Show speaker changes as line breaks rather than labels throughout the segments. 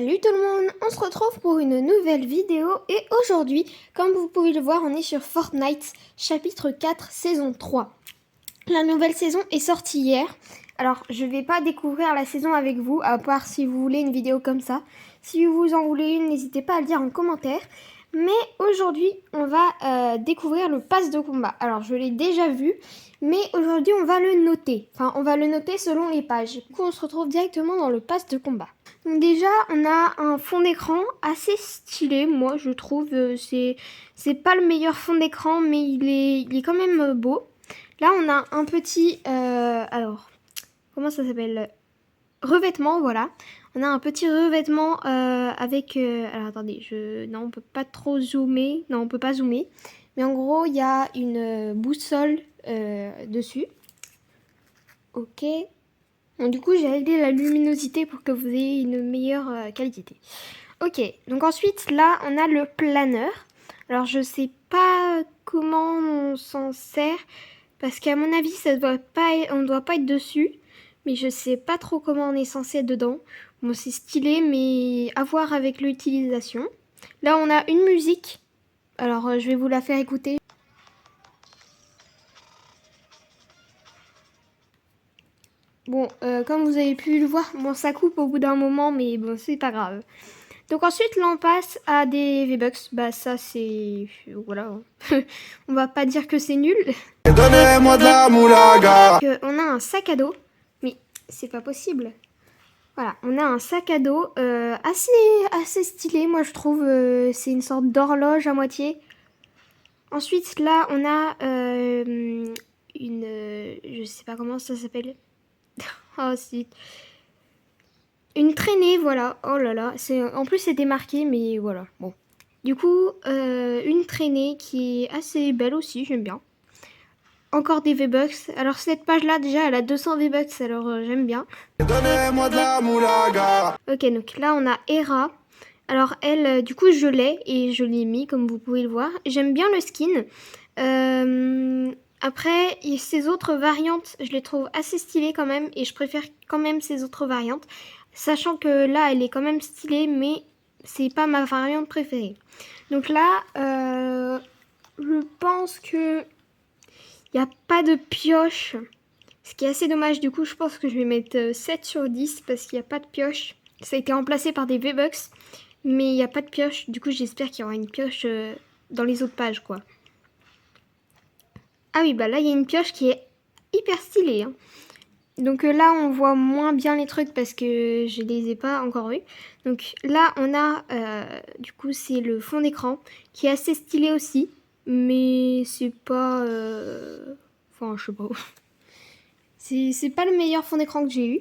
Salut tout le monde, on se retrouve pour une nouvelle vidéo et aujourd'hui, comme vous pouvez le voir, on est sur Fortnite chapitre 4 saison 3. La nouvelle saison est sortie hier, alors je vais pas découvrir la saison avec vous, à part si vous voulez une vidéo comme ça. Si vous en voulez une, n'hésitez pas à le dire en commentaire. Mais aujourd'hui, on va découvrir le pass de combat. Alors je l'ai déjà vu, mais aujourd'hui on va le noter. Enfin, on va le noter selon les pages. Du coup, on se retrouve directement dans le pass de combat. Donc déjà, on a un fond d'écran assez stylé, moi je trouve. C'est pas le meilleur fond d'écran, mais il est quand même beau. Là, on a un petit... alors, comment ça s'appelle? Revêtement, voilà. On a un petit revêtement avec... alors, attendez, non, on peut pas trop zoomer. Non, on peut pas zoomer. Mais en gros, il y a une boussole dessus. Ok. Bon, du coup, j'ai réglé la luminosité pour que vous ayez une meilleure qualité. Ok, donc ensuite, là, on a le planeur. Alors, je sais pas comment on s'en sert, parce qu'à mon avis, on ne doit pas être dessus. Mais je sais pas trop comment on est censé être dedans. Bon, c'est stylé, mais à voir avec l'utilisation. Là, on a une musique. Alors, je vais vous la faire écouter. Bon, comme vous avez pu le voir, bon, ça coupe au bout d'un moment, mais bon, c'est pas grave. Donc ensuite, là, on passe à des V-Bucks. Bah, ça, c'est... Voilà. On va pas dire que c'est nul. Donnez-moi de la moulaga. On a un sac à dos. Mais c'est pas possible. Voilà, on a un sac à dos assez stylé, moi, je trouve. C'est une sorte d'horloge à moitié. Ensuite, là, on a une... je sais pas comment ça s'appelle. Oh, c'est... Une traînée, voilà. Oh là là. En plus, c'était marqué, mais voilà. Bon. Du coup, une traînée qui est assez belle aussi, j'aime bien. Encore des V-Bucks. Alors, cette page-là, déjà, elle a 200 V-Bucks, alors j'aime bien. Donnez-moi de la moulaga. Ok, donc là, on a Hera. Alors, elle, du coup, je l'ai et je l'ai mis, comme vous pouvez le voir. J'aime bien le skin. Après, ces autres variantes, je les trouve assez stylées quand même. Et je préfère quand même ces autres variantes. Sachant que là, elle est quand même stylée, mais c'est pas ma variante préférée. Donc là, je pense que il n'y a pas de pioche. Ce qui est assez dommage. Du coup, je pense que je vais mettre 7 sur 10 parce qu'il n'y a pas de pioche. Ça a été remplacé par des V-Bucks, mais il n'y a pas de pioche. Du coup, j'espère qu'il y aura une pioche dans les autres pages, quoi. Ah oui, bah là, il y a une pioche qui est hyper stylée, hein. Donc là, on voit moins bien les trucs parce que je les ai pas encore vus. Donc là, on a, du coup, c'est le fond d'écran qui est assez stylé aussi. Mais c'est pas... Enfin, je sais pas. C'est pas le meilleur fond d'écran que j'ai eu.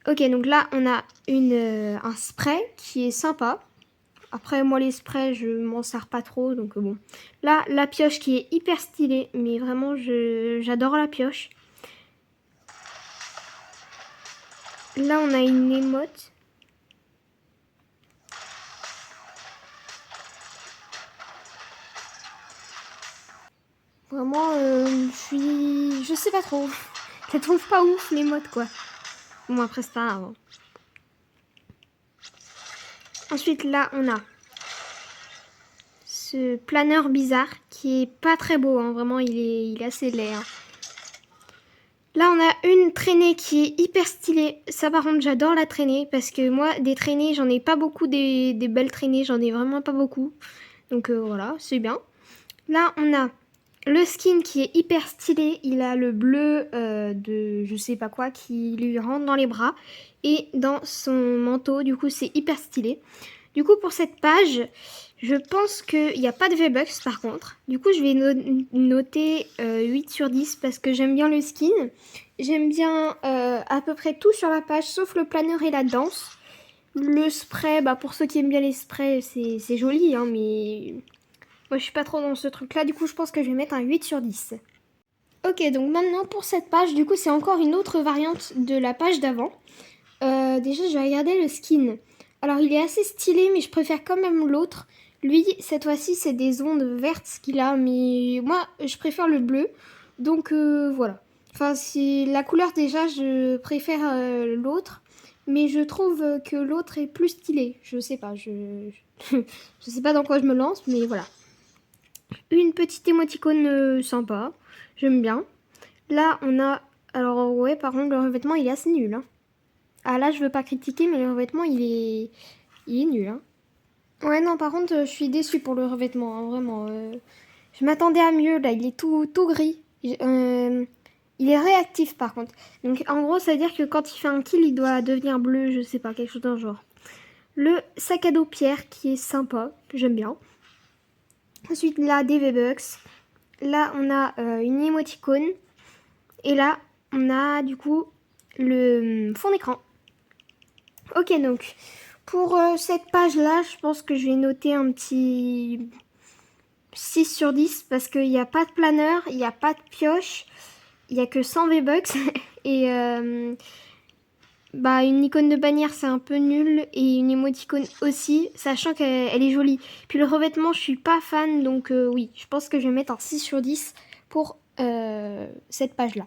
Ok, donc là, on a un spray qui est sympa. Après, moi, les sprays, je m'en sers pas trop, donc bon. Là, la pioche qui est hyper stylée, mais vraiment, j'adore la pioche. Là, on a une émote. Vraiment, je sais pas trop. Je la trouve pas ouf, l'émote, quoi. Bon, après, c'est pas grave, hein. Ensuite, là, on a ce planeur bizarre qui est pas très beau, hein. Vraiment, il est assez laid, hein. Là, on a une traînée qui est hyper stylée. Ça, par contre, j'adore la traînée parce que moi, des traînées, j'en ai pas beaucoup, des belles traînées, j'en ai vraiment pas beaucoup. Donc voilà, c'est bien. Là, on a le skin qui est hyper stylé. Il a le bleu de je sais pas quoi qui lui rentre dans les bras et dans son manteau. Du coup, c'est hyper stylé. Du coup, pour cette page, je pense qu'il n'y a pas de V-Bucks par contre. Du coup, je vais noter 8 sur 10 parce que j'aime bien le skin. J'aime bien à peu près tout sur la page, sauf le planeur et la danse. Le spray, bah, pour ceux qui aiment bien les sprays, c'est joli, hein, mais moi, je suis pas trop dans ce truc-là. Du coup, je pense que je vais mettre un 8 sur 10. Ok, donc maintenant, pour cette page, du coup, c'est encore une autre variante de la page d'avant. Déjà, je vais regarder le skin. Alors, il est assez stylé, mais je préfère quand même l'autre. Lui, cette fois-ci, c'est des ondes vertes qu'il a, mais moi, je préfère le bleu. Donc, voilà. Enfin, c'est la couleur, déjà, je préfère l'autre. mais je trouve que l'autre est plus stylé. Je sais pas, je sais pas dans quoi je me lance, mais voilà. Une petite émoticône sympa, j'aime bien. Là, on a... Alors ouais, par contre, le revêtement, il est assez nul. Hein. Ah là, je veux pas critiquer, mais le revêtement, il est nul. Hein. Ouais, non, par contre, je suis déçue pour le revêtement, hein, vraiment. Je m'attendais à mieux, là, il est tout gris. Il est réactif, par contre. Donc, en gros, ça veut dire que quand il fait un kill, il doit devenir bleu, je sais pas, quelque chose d'un genre. Le sac à dos pierre, qui est sympa, j'aime bien. Ensuite, là, des V-Bucks. Là, on a une émoticône. Et là, on a, du coup, le fond d'écran. Ok, donc, pour cette page-là, je pense que je vais noter un petit 6 sur 10 parce qu'il n'y a pas de planeur, il n'y a pas de pioche, il n'y a que 100 V-Bucks et bah, une icône de bannière c'est un peu nul et une émoticône aussi, sachant qu'elle est jolie. Puis le revêtement, je suis pas fan, donc oui, je pense que je vais mettre un 6 sur 10 pour cette page-là.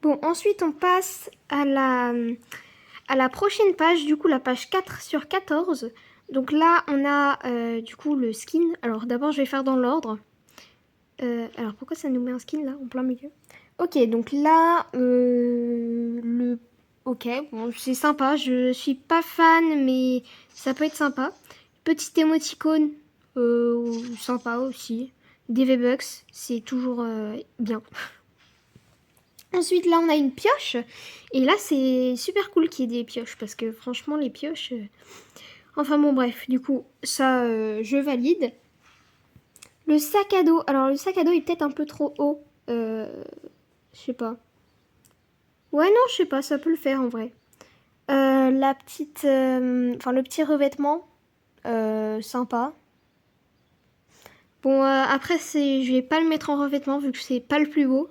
Bon, ensuite on passe à la prochaine page, du coup la page 4 sur 14. Donc là, on a du coup le skin. Alors d'abord, je vais faire dans l'ordre. Alors pourquoi ça nous met un skin là, en plein milieu? Ok, donc là, Ok, bon, c'est sympa. Je suis pas fan, mais ça peut être sympa. Petite émoticône, sympa aussi. Des V-Bucks, c'est toujours bien. Ensuite, là, on a une pioche. Et là, c'est super cool qu'il y ait des pioches. Parce que franchement, les pioches... Enfin bon, bref. Du coup, ça, je valide. Le sac à dos. Alors, le sac à dos est peut-être un peu trop haut. Je sais pas. Ouais, non, je sais pas. Ça peut le faire, en vrai. La petite... Enfin, le petit revêtement. Sympa. Bon, après, je vais pas le mettre en revêtement vu que c'est pas le plus beau.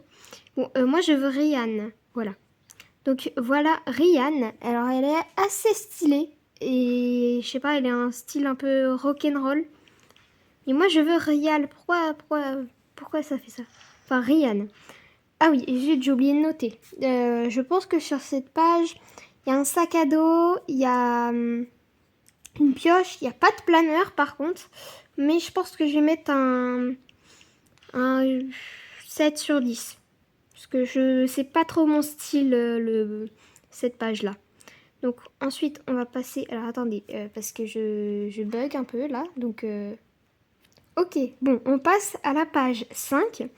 Bon, moi, je veux Rihanna. Voilà. Donc voilà Rihanna. Alors elle est assez stylée et je sais pas, elle a un style un peu rock'n'roll. Et moi je veux Rihanna. Pourquoi ça fait ça? Enfin Rihanna. Ah oui, j'ai oublié de noter. Je pense que sur cette page, il y a un sac à dos, il y a une pioche, il n'y a pas de planeur par contre. Mais je pense que je vais mettre un 7 sur 10. Parce que c'est pas trop mon style cette page là. Donc ensuite on va passer. Alors attendez, parce que je bug un peu là. Donc ok, bon, on passe à la page 5.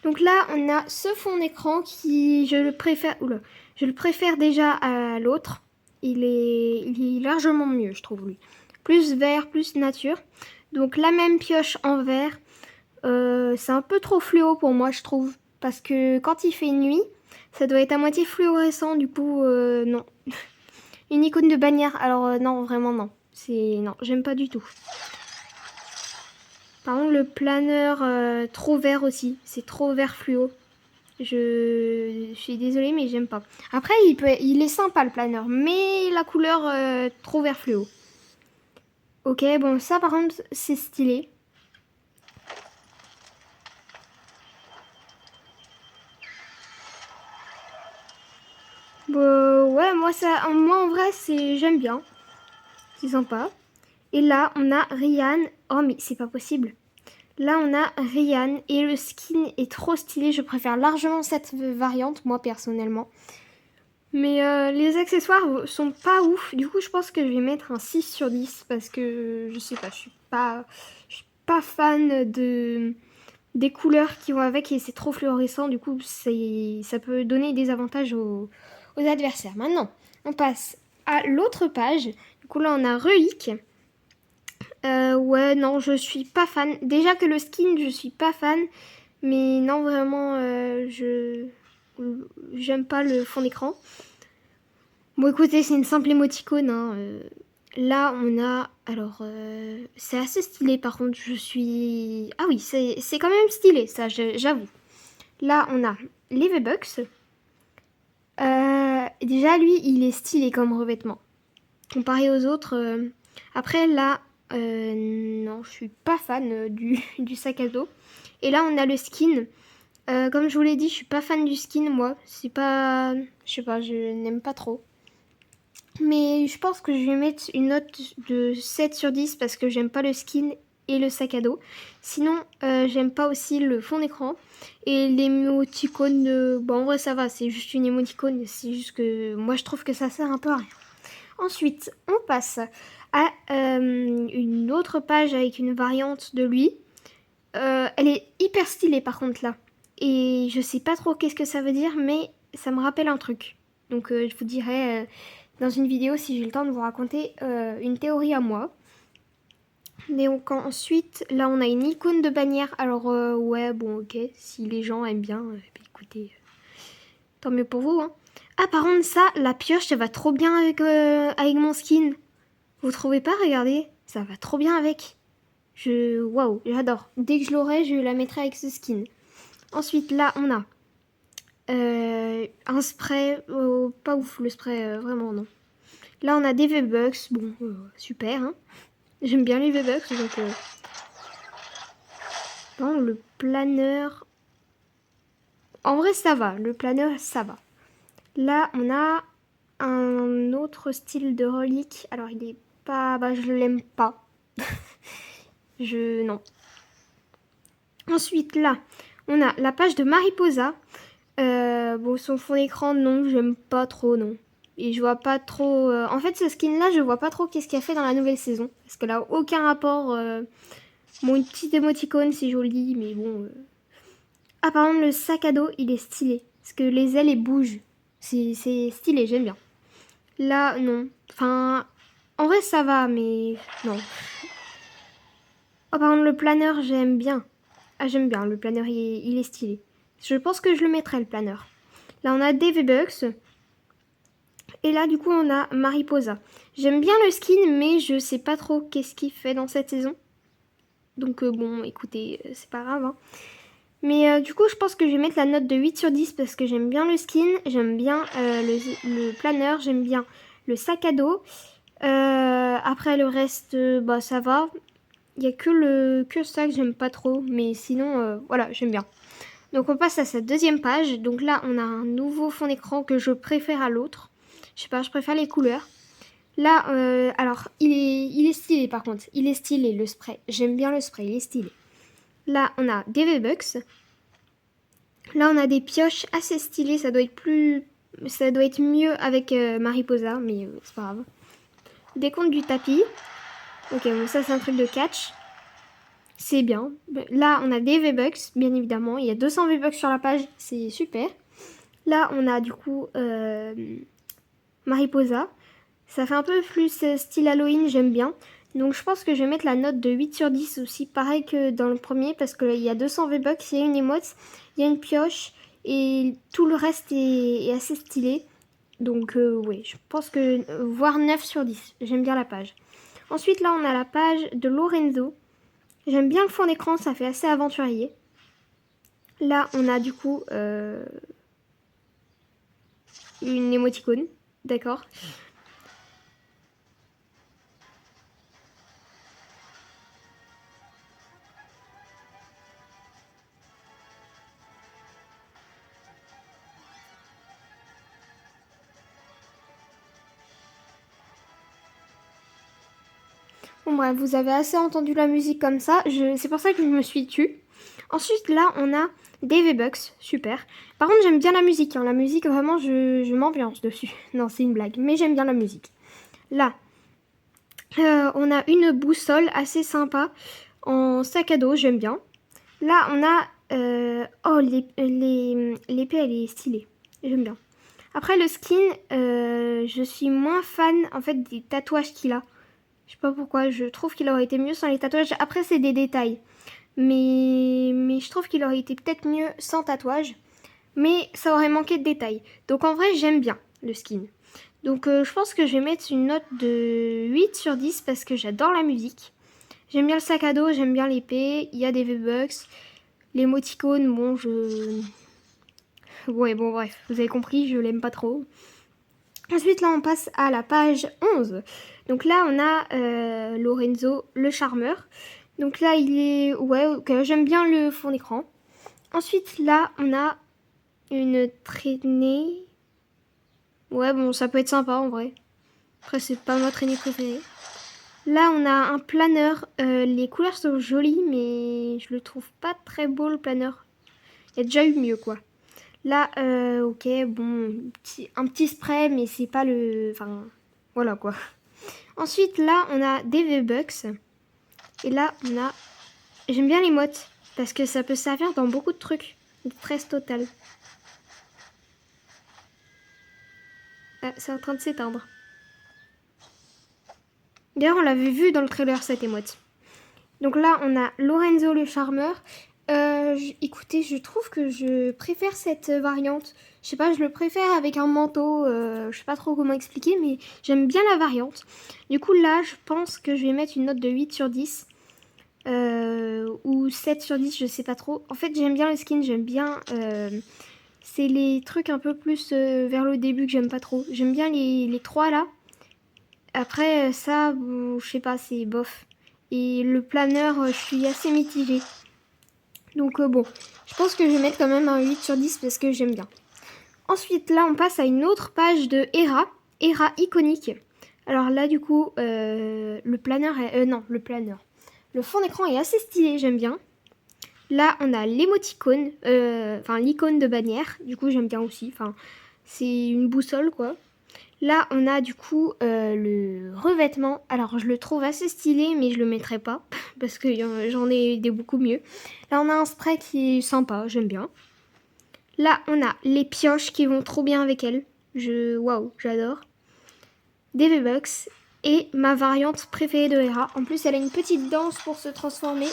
Donc là on a ce fond d'écran qui je le préfère. Oula, je le préfère déjà à l'autre. Il est largement mieux, je trouve lui. Plus vert, plus nature. Donc la même pioche en vert. C'est un peu trop fluo pour moi, je trouve. Parce que quand il fait nuit, ça doit être à moitié fluorescent, du coup, non. Une icône de bannière, alors non, vraiment non. Non, j'aime pas du tout. Par contre, le planeur, trop vert aussi. C'est trop vert fluo. Je suis désolée, mais j'aime pas. Après, il est sympa le planeur, mais la couleur, trop vert fluo. Ok, bon, ça par contre, c'est stylé. Ouais, moi en vrai, j'aime bien. C'est sympa. Et là, on a Rihanna. Oh, mais c'est pas possible. Là, on a Rihanna et le skin est trop stylé. Je préfère largement cette variante, moi personnellement. Mais les accessoires sont pas ouf. Du coup, je pense que je vais mettre un 6 sur 10 parce que je sais pas, je suis pas fan des couleurs qui vont avec et c'est trop fluorescent. Du coup, ça peut donner des avantages aux adversaires. Maintenant, on passe à l'autre page. Du coup, là, on a Ruik. Ouais, non, je suis pas fan. Déjà que le skin, je suis pas fan. Mais non, vraiment, j'aime pas le fond d'écran. Bon, écoutez, c'est une simple émoticône. Hein. Là, on a... Alors, c'est assez stylé, par contre, je suis... Ah oui, c'est quand même stylé, ça, j'avoue. Là, on a les V-Bucks. Déjà, lui, il est stylé comme revêtement. Comparé aux autres... Après, là, non, je suis pas fan du sac à dos. Et là, on a le skin. Comme je vous l'ai dit, je suis pas fan du skin, moi. C'est pas... Je sais pas, je n'aime pas trop. Mais je pense que je vais mettre une note de 7 sur 10 parce que j'aime pas le skin et le sac à dos. Sinon, j'aime pas aussi le fond d'écran. Et l'émoticône, en vrai ça va, c'est juste une émoticône. C'est juste que moi je trouve que ça sert un peu à rien. Ensuite, on passe à une autre page avec une variante de lui. Elle est hyper stylée par contre là. Et je sais pas trop qu'est-ce que ça veut dire, mais ça me rappelle un truc. Donc je vous dirai dans une vidéo si j'ai le temps de vous raconter une théorie à moi. Mais donc ensuite, là on a une icône de bannière. Alors ouais, bon ok, si les gens aiment bien, écoutez, tant mieux pour vous. Hein. Ah par contre ça, la pioche, elle va trop bien avec mon skin. Vous trouvez pas? Regardez, ça va trop bien avec. Waouh, j'adore. Dès que je l'aurai, je la mettrai avec ce skin. Ensuite, là, on a un spray. Pas ouf, le spray, vraiment, non. Là, on a des V-Bucks. Bon, super. Hein. J'aime bien les V-Bucks, donc... Bon, le planeur... En vrai, ça va. Le planeur, ça va. Là, on a un autre style de relique. Alors, il est pas... je l'aime pas. Non. Ensuite, là, on a la page de Mariposa. Bon, son fond d'écran, non, j'aime pas trop, non. Et je vois pas trop... En fait, ce skin-là, je vois pas trop qu'est-ce qu'il a fait dans la nouvelle saison. Parce qu'elle a aucun rapport... Bon, une petite émoticône, c'est joli, mais bon... Ah, par contre, le sac à dos, il est stylé. Parce que les ailes, elles bougent. C'est stylé, j'aime bien. Là, non. Enfin... En vrai, ça va, mais... Non. Oh, par contre, le planeur, j'aime bien. Ah, j'aime bien, le planeur, il est stylé. Je pense que je le mettrai, le planeur. Là, on a des V-Bucks. Et là, du coup, on a Mariposa. J'aime bien le skin, mais je sais pas trop qu'est-ce qu'il fait dans cette saison. Donc, bon, écoutez, c'est pas grave. Hein. Mais du coup, je pense que je vais mettre la note de 8 sur 10 parce que j'aime bien le skin, j'aime bien le planeur, j'aime bien le sac à dos. Après, le reste, ça va. Il n'y a que ça que j'aime pas trop, mais sinon, voilà, j'aime bien. Donc on passe à cette deuxième page. Donc là, on a un nouveau fond d'écran que je préfère à l'autre. Je sais pas, je préfère les couleurs. Là, alors, il est stylé par contre. Il est stylé, le spray. J'aime bien le spray, il est stylé. Là, on a des V-Bucks. Là, on a des pioches assez stylées. Ça doit être mieux avec Mariposa, mais c'est pas grave. Décompte du tapis. Ok, bon, ça, c'est un truc de catch. C'est bien. Là, on a des V-Bucks, bien évidemment. Il y a 200 V-Bucks sur la page. C'est super. Là, on a du coup Mariposa. Ça fait un peu plus style Halloween, j'aime bien. Donc je pense que je vais mettre la note de 8 sur 10 aussi, pareil que dans le premier, parce qu'il y a 200 V-Bucks, il y a une emote, il y a une pioche, et tout le reste est assez stylé. Donc oui, je pense que voire 9 sur 10, j'aime bien la page. Ensuite là, on a la page de Lorenzo. J'aime bien le fond d'écran, ça fait assez aventurier. Là, on a du coup une émoticône, d'accord. Bon bref, vous avez assez entendu la musique comme ça, c'est pour ça que je me suis tue. Ensuite là on a des V-Bucks, super. Par contre j'aime bien la musique, hein. La musique vraiment je m'ambiance dessus. Non c'est une blague, mais j'aime bien la musique. Là, on a une boussole assez sympa en sac à dos, j'aime bien. Là on a... oh l'épée elle est stylée, j'aime bien. Après le skin, je suis moins fan en fait des tatouages qu'il a. Je sais pas pourquoi, je trouve qu'il aurait été mieux sans les tatouages. Après, c'est des détails. Mais je trouve qu'il aurait été peut-être mieux sans tatouage. Mais ça aurait manqué de détails. Donc en vrai, j'aime bien le skin. Donc je pense que je vais mettre une note de 8 sur 10 parce que j'adore la musique. J'aime bien le sac à dos, j'aime bien l'épée. Il y a des V-Bucks. L'émoticône, bon, ouais, bon, bref, vous avez compris, je l'aime pas trop. Ensuite, là, on passe à la page 11. Donc là, on a Lorenzo, le charmeur. Donc là, il est... Ouais, ok, j'aime bien le fond d'écran. Ensuite, là, on a une traînée. Ouais, bon, ça peut être sympa, en vrai. Après, c'est pas ma traînée préférée. Là, on a un planeur. Les couleurs sont jolies, mais je le trouve pas très beau, le planeur. Il y a déjà eu mieux, quoi. Là, ok, bon, un petit spray, mais c'est pas le... Enfin, voilà, quoi. Ensuite, là, on a des V-Bucks. Et là, on a... J'aime bien les mottes, parce que ça peut servir dans beaucoup de trucs. Stress total. Ah, c'est en train de s'éteindre. D'ailleurs, on l'avait vu dans le trailer, cette émote. Donc là, on a Lorenzo le charmeur. Écoutez, je trouve que je préfère cette variante. Je sais pas, je le préfère avec un manteau. Je sais pas trop comment expliquer, mais j'aime bien la variante. Du coup, là, je pense que je vais mettre une note de 8 sur 10. Ou 7 sur 10, je sais pas trop. En fait, j'aime bien le skin, j'aime bien... c'est les trucs un peu plus vers le début que j'aime pas trop. J'aime bien les 3 là. Après, ça, bon, je sais pas, c'est bof. Et le planeur, je suis assez mitigée. Donc bon, je pense que je vais mettre quand même un 8 sur 10 parce que j'aime bien. Ensuite, là, on passe à une autre page de Hera. Hera iconique. Alors là, du coup, le planeur est... non, le planeur. Le fond d'écran est assez stylé, j'aime bien. Là, on a l'émoticône, enfin l'icône de bannière. Du coup, j'aime bien aussi. Enfin, c'est une boussole, quoi. Là, on a du coup le revêtement. Alors, je le trouve assez stylé, mais je le mettrai pas parce que j'en ai des beaucoup mieux. Là, on a un spray qui est sympa, j'aime bien. Là, on a les pioches qui vont trop bien avec elle. Waouh, j'adore. Des V-Bucks et ma variante préférée de Hera. En plus, elle a une petite danse pour se transformer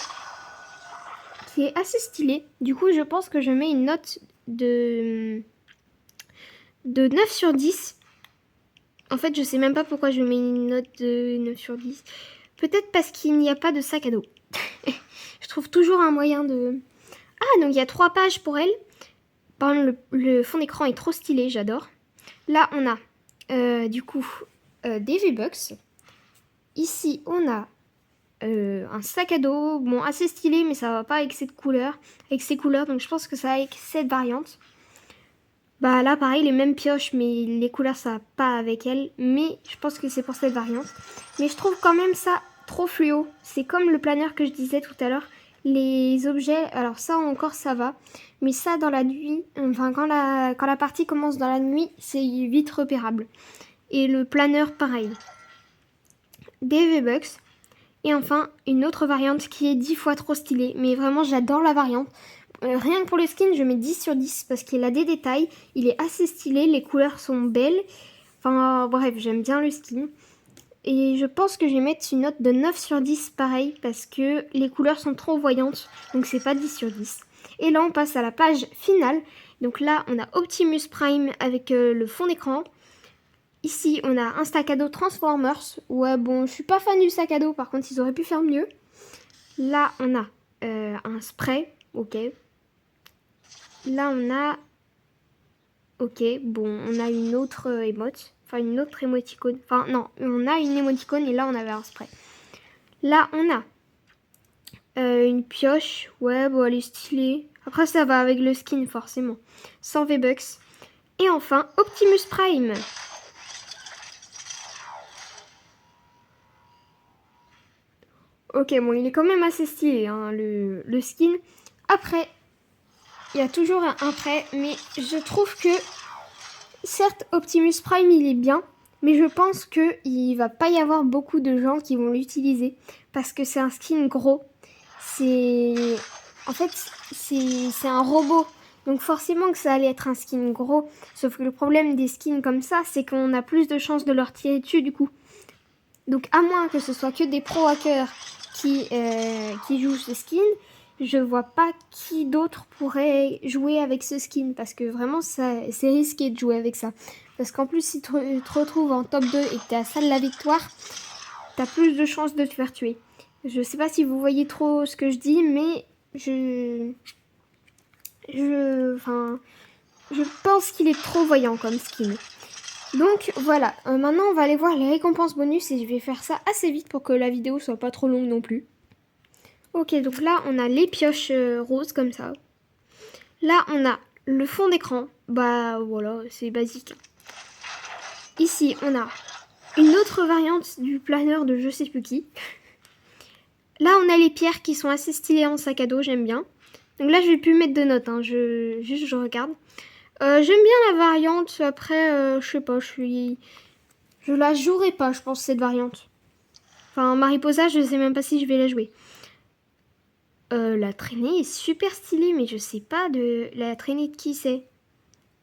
qui est assez stylée. Du coup, je pense que je mets une note de 9 sur 10. En fait, je sais même pas pourquoi je mets une note de 9 sur 10. Peut-être parce qu'il n'y a pas de sac à dos. Je trouve toujours un moyen de... Ah, donc il y a 3 pages pour elle. Par exemple, le fond d'écran est trop stylé, j'adore. Là, on a du coup des V-Bucks. Ici, on a un sac à dos, bon, assez stylé, mais ça va pas avec cette couleur, avec ces couleurs, donc je pense que ça va avec cette variante. Bah là, pareil, les mêmes pioches, mais les couleurs, ça va pas avec elles. Mais je pense que c'est pour cette variante. Mais je trouve quand même ça trop fluo. C'est comme le planeur que je disais tout à l'heure. Les objets, alors ça encore, ça va. Mais ça, dans la nuit, enfin, quand la partie commence dans la nuit, c'est vite repérable. Et le planeur, pareil. Des V-Bucks. Et enfin, une autre variante qui est 10 fois trop stylée. Mais vraiment, j'adore la variante. Rien que pour le skin, je mets 10 sur 10 parce qu'il a des détails. Il est assez stylé, les couleurs sont belles. Enfin, bref, j'aime bien le skin. Et je pense que je vais mettre une note de 9 sur 10 pareil parce que les couleurs sont trop voyantes. Donc c'est pas 10 sur 10. Et là, on passe à la page finale. Donc là, on a Optimus Prime avec le fond d'écran. Ici, on a un sac à dos Transformers. Ouais, bon, je suis pas fan du sac à dos. Par contre, ils auraient pu faire mieux. Là, on a un spray. Ok. Là, on a... Ok, bon, on a une autre émote. Enfin, une autre émoticône. Enfin, non, on a une émoticône et là, on avait un spray. Là, on a une pioche. Ouais, bon, elle est stylée. Après, ça va avec le skin, forcément. 100 V-Bucks. Et enfin, Optimus Prime. Ok, bon, il est quand même assez stylé, hein, le skin. Après, il y a toujours un prêt, mais je trouve que, certes, Optimus Prime, il est bien, mais je pense qu'il va pas y avoir beaucoup de gens qui vont l'utiliser, parce que c'est un skin gros. En fait, c'est un robot, donc forcément que ça allait être un skin gros, sauf que le problème des skins comme ça, c'est qu'on a plus de chances de leur tirer dessus, du coup. Donc, à moins que ce soit que des pro hackers qui jouent ce skin, je vois pas qui d'autre pourrait jouer avec ce skin. Parce que vraiment, c'est risqué de jouer avec ça. Parce qu'en plus, si tu te retrouves en top 2 et que t'es à ça de la victoire, t'as plus de chances de te faire tuer. Je sais pas si vous voyez trop ce que je dis, mais enfin, je pense qu'il est trop voyant comme skin. Donc voilà, maintenant on va aller voir les récompenses bonus et je vais faire ça assez vite pour que la vidéo soit pas trop longue non plus. Ok, donc là on a les pioches roses comme ça. Là on a le fond d'écran, bah voilà, c'est basique. Ici on a une autre variante du planeur de je sais plus qui. Là, on a les pierres qui sont assez stylées en sac à dos, j'aime bien. Donc là, je vais plus mettre de notes, hein, juste je regarde. J'aime bien la variante, après, je sais pas, je la jouerai pas, je pense, cette variante. Enfin, Mariposa, je sais même pas si je vais la jouer. La traînée est super stylée, mais je sais pas de la traînée de qui c'est.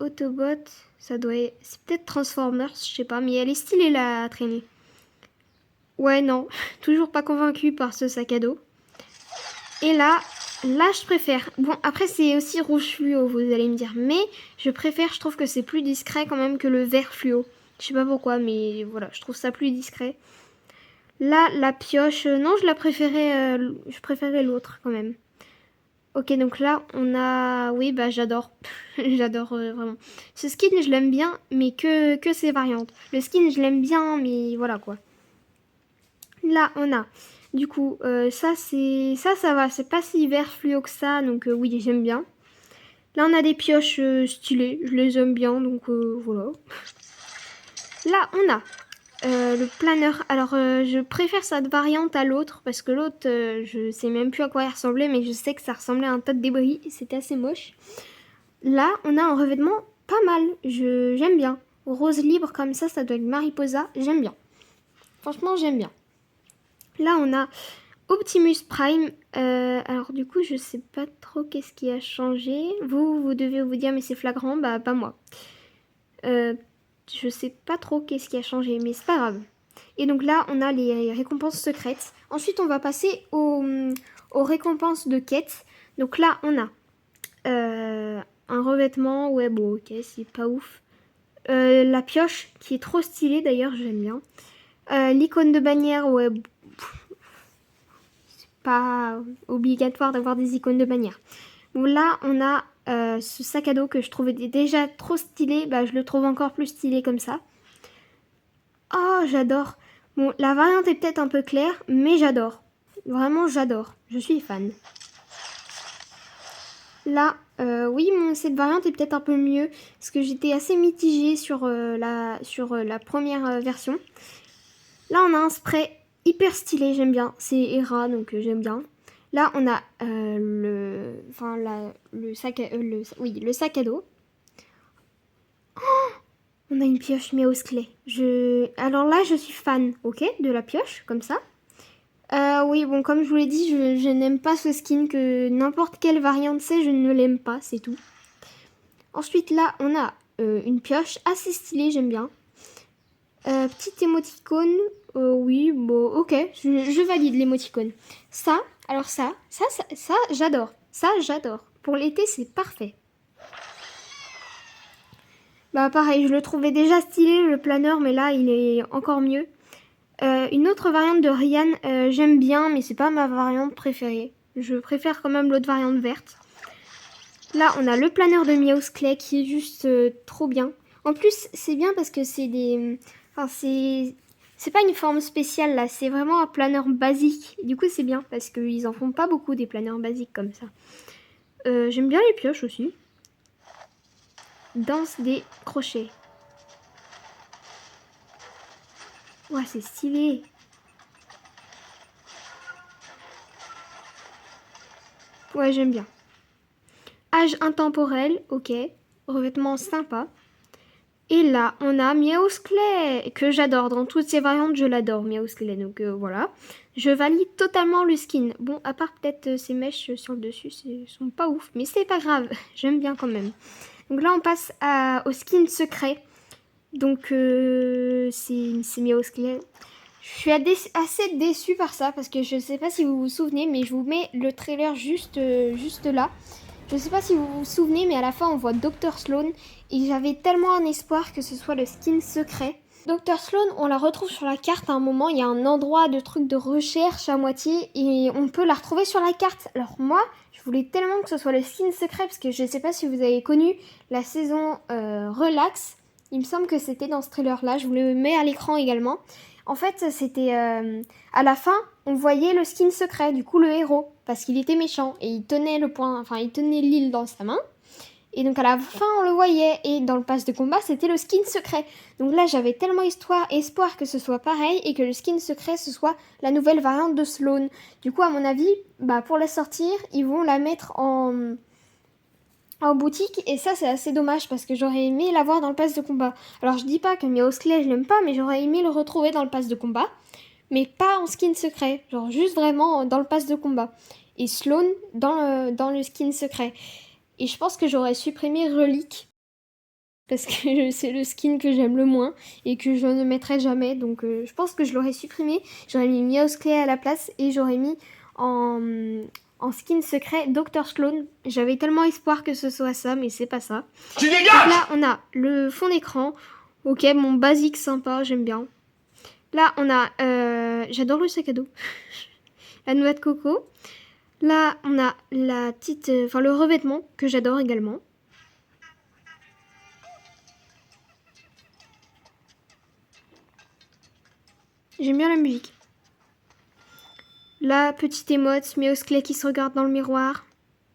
Autobot, ça doit être... C'est peut-être Transformers, je sais pas, mais elle est stylée la traînée. Ouais, non, toujours pas convaincue par ce sac à dos. Et là, je préfère. Bon, après, c'est aussi rouge fluo, vous allez me dire. Mais je préfère, je trouve que c'est plus discret quand même que le vert fluo. Je sais pas pourquoi, mais voilà, je trouve ça plus discret. Là, la pioche, non, je préférais l'autre quand même. Ok, donc là, on a... Oui, bah j'adore. J'adore vraiment. Ce skin, je l'aime bien, mais que ses variantes. Le skin, je l'aime bien, mais voilà quoi. Là, on a... Du coup, ça va. C'est pas si vert fluo que ça, donc oui, j'aime bien. Là, on a des pioches stylées. Je les aime bien, donc voilà. Là, on a le planeur. Alors, je préfère cette variante à l'autre, parce que l'autre, je sais même plus à quoi il ressemblait, mais je sais que ça ressemblait à un tas de débris. C'était assez moche. Là, on a un revêtement pas mal. J'aime bien. Rose libre comme ça doit être Mariposa. J'aime bien. Franchement, j'aime bien. Là, on a Optimus Prime. Alors, du coup, je sais pas trop qu'est-ce qui a changé. Vous devez vous dire, mais c'est flagrant. Bah, pas moi. Je sais pas trop qu'est-ce qui a changé, mais c'est pas grave. Et donc là, on a les récompenses secrètes. Ensuite, on va passer aux récompenses de quête. Donc là, on a un revêtement. Ouais, bon, ok, c'est pas ouf. La pioche, qui est trop stylée d'ailleurs, j'aime bien. L'icône de bannière, ouais, c'est pas obligatoire d'avoir des icônes de bannière. Donc là, on a ce sac à dos que je trouvais déjà trop stylé. Bah, je le trouve encore plus stylé comme ça. Oh, j'adore. Bon, la variante est peut-être un peu claire, mais j'adore. Vraiment, j'adore. Je suis fan. Là, oui, cette variante est peut-être un peu mieux, parce que j'étais assez mitigée sur la première version. Là, on a un spray hyper stylé, j'aime bien. C'est Hera, donc j'aime bien. Là, on a le sac à dos. Oh, on a une pioche Meowth Clay. Alors là, je suis fan, ok, de la pioche, comme ça. Oui, bon, comme je vous l'ai dit, je n'aime pas ce skin, que n'importe quelle variante c'est, je ne l'aime pas, c'est tout. Ensuite, là, on a une pioche assez stylée, j'aime bien. Petite émoticône, oui, bon, ok, je valide l'émoticône. Ça, j'adore. Ça, j'adore. Pour l'été, c'est parfait. Bah, pareil, je le trouvais déjà stylé, le planeur, mais là, il est encore mieux. Une autre variante de Ryan, j'aime bien, mais c'est pas ma variante préférée. Je préfère quand même l'autre variante verte. Là, on a le planeur de Meowth Clay qui est juste trop bien. En plus, c'est bien parce que c'est des... Enfin, c'est pas une forme spéciale, là. C'est vraiment un planeur basique. Du coup, c'est bien parce qu'ils en font pas beaucoup des planeurs basiques comme ça. J'aime bien les pioches aussi. Danse des crochets. Ouais, c'est stylé. Ouais, j'aime bien. Âge intemporel, ok. Revêtement sympa. Et là, on a Meowth Clay, que j'adore. Dans toutes ses variantes, je l'adore, Meowth Clay. Donc voilà. Je valide totalement le skin. Bon, à part peut-être ces mèches sur le dessus, sont pas ouf. Mais c'est pas grave, j'aime bien quand même. Donc là, on passe au skin secret. Donc c'est Meowth Clay. Je suis assez déçue par ça, parce que je sais pas si vous vous souvenez, mais je vous mets le trailer juste là. Je sais pas si vous vous souvenez, mais à la fin, on voit Dr. Sloan. Et j'avais tellement un espoir que ce soit le skin secret. Dr. Sloan, on la retrouve sur la carte à un moment. Il y a un endroit de truc de recherche à moitié. Et on peut la retrouver sur la carte. Alors moi, je voulais tellement que ce soit le skin secret. Parce que je sais pas si vous avez connu la saison Relax. Il me semble que c'était dans ce trailer-là. Je vous le mets à l'écran également. En fait, c'était à la fin, on voyait le skin secret, du coup le héros, parce qu'il était méchant et il tenait il tenait l'île dans sa main. Et donc à la fin on le voyait, et dans le pass de combat c'était le skin secret. Donc là j'avais tellement espoir que ce soit pareil, et que le skin secret ce soit la nouvelle variante de Sloan. Du coup à mon avis, pour la sortir, ils vont la mettre en boutique, et ça c'est assez dommage parce que j'aurais aimé l'avoir dans le pass de combat. Alors je dis pas que Meowsclay je l'aime pas, mais j'aurais aimé le retrouver dans le pass de combat, mais pas en skin secret, genre juste vraiment dans le pass de combat. Et Sloan dans le skin secret. Et je pense que j'aurais supprimé Relique, parce que c'est le skin que j'aime le moins et que je ne mettrai jamais. Donc je pense que je l'aurais supprimé. J'aurais mis Meowsclay à la place, et j'aurais mis en skin secret Dr. Sloan. J'avais tellement espoir que ce soit ça, mais c'est pas ça.
Tu dégages!
Donc là, on a le fond d'écran. Ok, mon basique sympa, j'aime bien. Là, on a... j'adore le sac à dos. La noix de coco. Là, on a la petite... le revêtement, que j'adore également. J'aime bien la musique. La petite émote, Meowsclay qui se regarde dans le miroir.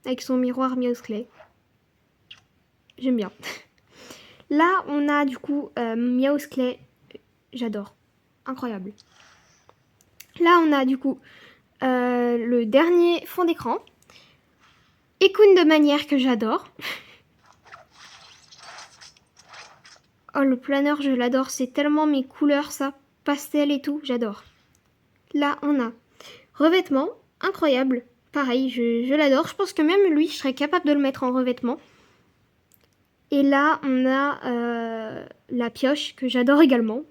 Avec son miroir Meowsclay. J'aime bien. Là, on a du coup Meowsclay. J'adore. Incroyable. Là, on a du coup le dernier fond d'écran. Écoune de manière que j'adore. Oh, le planeur, je l'adore. C'est tellement mes couleurs, ça. Pastel et tout, j'adore. Là, on a revêtement. Incroyable. Pareil, je l'adore. Je pense que même lui, je serais capable de le mettre en revêtement. Et là, on a la pioche, que j'adore également.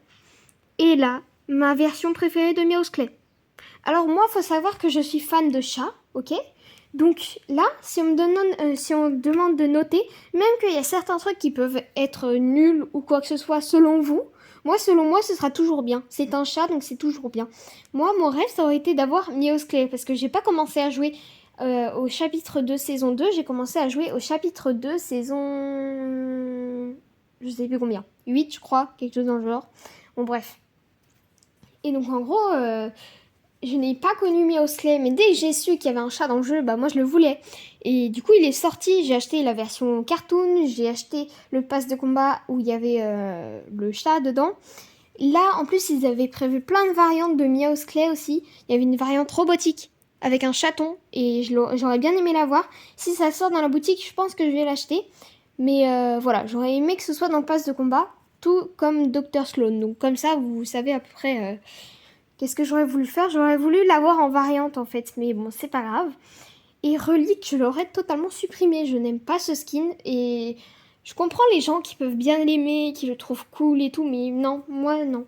Et là, ma version préférée de Meowsclay. Alors moi, faut savoir que je suis fan de chat, ok? Donc là, si on me demande de noter, même qu'il y a certains trucs qui peuvent être nuls ou quoi que ce soit selon vous, selon moi, ce sera toujours bien. C'est un chat, donc c'est toujours bien. Moi, mon rêve, ça aurait été d'avoir Meowsclay, parce que j'ai pas commencé à jouer au chapitre 2 saison 2, j'ai commencé à jouer au chapitre 2 saison... je sais plus combien. 8, je crois, quelque chose dans le genre. Bon, bref. Et donc, en gros... je n'ai pas connu Meowsclay, mais dès que j'ai su qu'il y avait un chat dans le jeu, moi je le voulais. Et du coup il est sorti, j'ai acheté la version cartoon, j'ai acheté le pass de combat où il y avait le chat dedans. Là en plus ils avaient prévu plein de variantes de Meowsclay aussi. Il y avait une variante robotique avec un chaton, et j'aurais bien aimé la voir. Si ça sort dans la boutique, je pense que je vais l'acheter. Mais voilà, j'aurais aimé que ce soit dans le pass de combat, tout comme Dr. Sloan. Donc comme ça vous savez à peu près... qu'est-ce que j'aurais voulu faire? J'aurais voulu l'avoir en variante en fait, mais bon, c'est pas grave. Et Relique, je l'aurais totalement supprimé. Je n'aime pas ce skin, et je comprends les gens qui peuvent bien l'aimer, qui le trouvent cool et tout, mais non, moi non.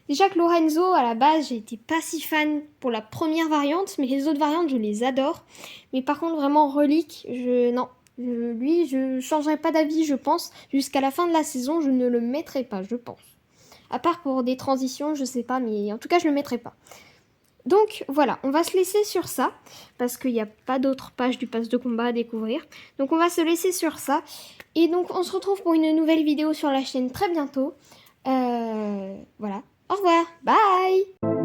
Déjà que Lorenzo, à la base, j'étais pas si fan pour la première variante, mais les autres variantes, je les adore. Mais par contre, vraiment, Relique, non. Lui, je changerai pas d'avis, je pense. Jusqu'à la fin de la saison, je ne le mettrai pas, je pense. À part pour des transitions, je sais pas, mais en tout cas, je le mettrai pas. Donc voilà, on va se laisser sur ça, parce qu'il n'y a pas d'autres pages du pass de combat à découvrir. Donc on va se laisser sur ça. Et donc on se retrouve pour une nouvelle vidéo sur la chaîne très bientôt. Voilà, au revoir, bye!